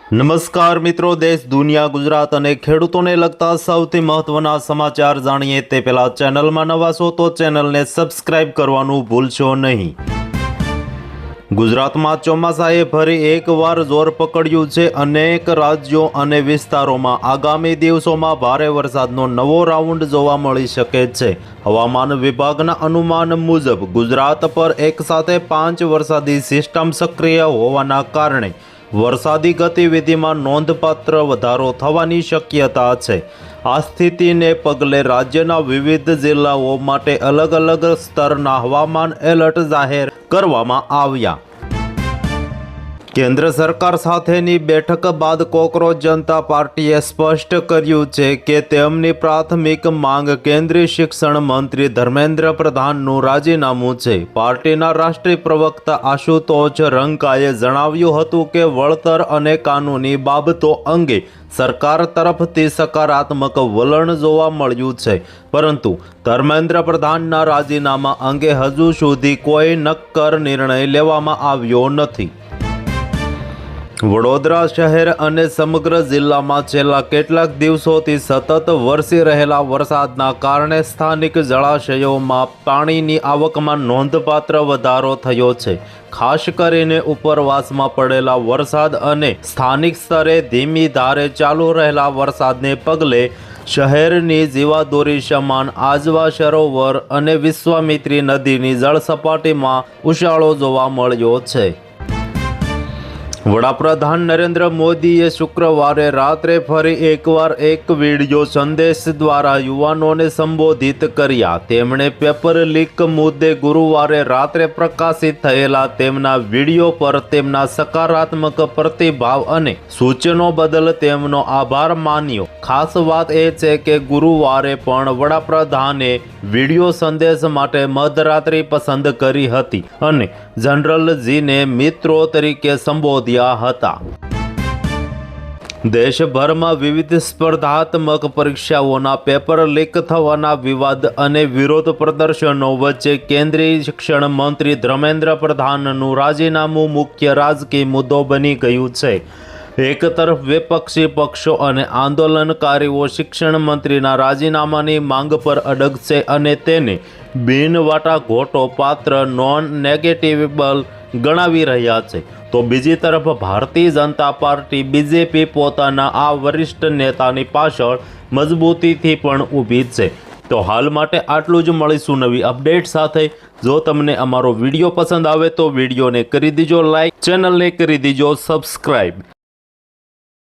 નમસ્કાર મિત્રો, દેશ દુનિયા ગુજરાત અને ખેડૂતોને લગતા સૌથી મહત્વના સમાચાર જાણીએ તે પહેલા ચેનલમાં નવા છો તો ચેનલને સબસ્ક્રાઇબ કરવાનું ભૂલશો નહીં। ગુજરાતમાં ચોમાસાએ ફરી એકવાર જોર પકડ્યું છે। અનેક રાજ્યો અને વિસ્તારોમાં આગામી દિવસોમાં ભારે વરસાદનો નવો રાઉન્ડ જોવા મળી શકે છે। હવામાન વિભાગના અનુમાન મુજબ ગુજરાત પર એકસાથે 5 વરસાદી સિસ્ટમ સક્રિય હોવાના કારણે વરસાદી ગતિવિધિમાં નોંધપાત્ર વધારો થવાની શક્યતા છે। આ સ્થિતિને પગલે રાજ્યના વિવિધ જિલ્લાઓ માટે અલગ અલગ સ્તરના હવામાન એલર્ટ જાહેર કરવામાં આવ્યા। કેન્દ્ર સરકાર સાથેની બેઠક બાદ કોકરોચ જનતા પાર્ટીએ સ્પષ્ટ કર્યું છે કે તેમની પ્રાથમિક માંગ કેન્દ્રીય શિક્ષણ મંત્રી ધર્મેન્દ્ર પ્રધાનનું રાજીનામું છે। પાર્ટીના રાષ્ટ્રીય પ્રવક્તા આશુતોષ રંકાએ જણાવ્યું હતું કે વળતર અને કાનૂની બાબતો અંગે સરકાર તરફથી સકારાત્મક વલણ જોવા મળ્યું છે, પરંતુ ધર્મેન્દ્ર પ્રધાનના રાજીનામા અંગે હજુ સુધી કોઈ નક્કર નિર્ણય લેવામાં આવ્યો નથી। વડોદરા શહેર અને સમગ્ર જિલ્લામાં છેલ્લા કેટલાક દિવસોથી સતત વરસી રહેલા વરસાદના કારણે સ્થાનિક જળાશયોમાં પાણીની આવકમાં નોંધપાત્ર વધારો થયો છે। ખાસ કરીને ઉપરવાસમાં પડેલા વરસાદ અને સ્થાનિક સ્તરે ધીમી ધારે ચાલુ રહેલા વરસાદને પગલે શહેરની જીવાદોરી સમાન આજવા સરોવર અને વિશ્વામિત્રી નદીની જળસપાટીમાં ઉછાળો જોવા મળ્યો છે। વડાપ્રધાન નરેન્દ્ર મોદીએ શુક્રવારે રાત્રે ફરી એકવાર એક વિડિયો સંદેશ દ્વારા યુવાનોને સંબોધિત કર્યા। તેમણે પેપર લીક મુદ્દે ગુરુવારે રાત્રે પ્રકાશિત થયેલા તેમના વિડિયો પર તેમના સકારાત્મક પ્રતિભાવ અને સૂચનો બદલ તેમનો આભાર માન્યો। ખાસ વાત એ છે કે ગુરુવારે પણ વડાપ્રધાને વિડિયો સંદેશ માટે મધરાત્રિ પસંદ કરી હતી અને જનરલજીને મિત્રો તરીકે સંબોધ્યા હતા। દેશભરમાં વિવિધ સ્પર્ધાત્મક પરીક્ષાઓના પેપર લીક થવાના વિવાદ અને વિરોધ પ્રદર્શનો વચ્ચે કેન્દ્રીય શિક્ષણ મંત્રી ધર્મેન્દ્ર પ્રધાનનું રાજીનામું મુખ્ય રાજકીય મુદ્દો બની ગયું છે। એક તરફ વિપક્ષી પક્ષો અને આંદોલનકારીઓ શિક્ષણ મંત્રીના રાજીનામાની માંગ પર અડગ છે અને તેને બિનવાટાઘોટો પાત્ર નોન નેગોટિએબલ ગણાવી રહ્યા છે, તો બીજી તરફ ભારતીય જનતા પાર્ટી બીજેપી પોતાના આ વરિષ્ઠ નેતાની પાછળ મજબૂતીથી પણ ઊભી છે। તો હાલ માટે આટલું જ। મળીશું નવી અપડેટ સાથે। જો તમને અમારો વિડીયો પસંદ આવે તો વિડીયોને કરી દીજો લાઈક, ચેનલને કરી દીજો સબસ્ક્રાઈબ।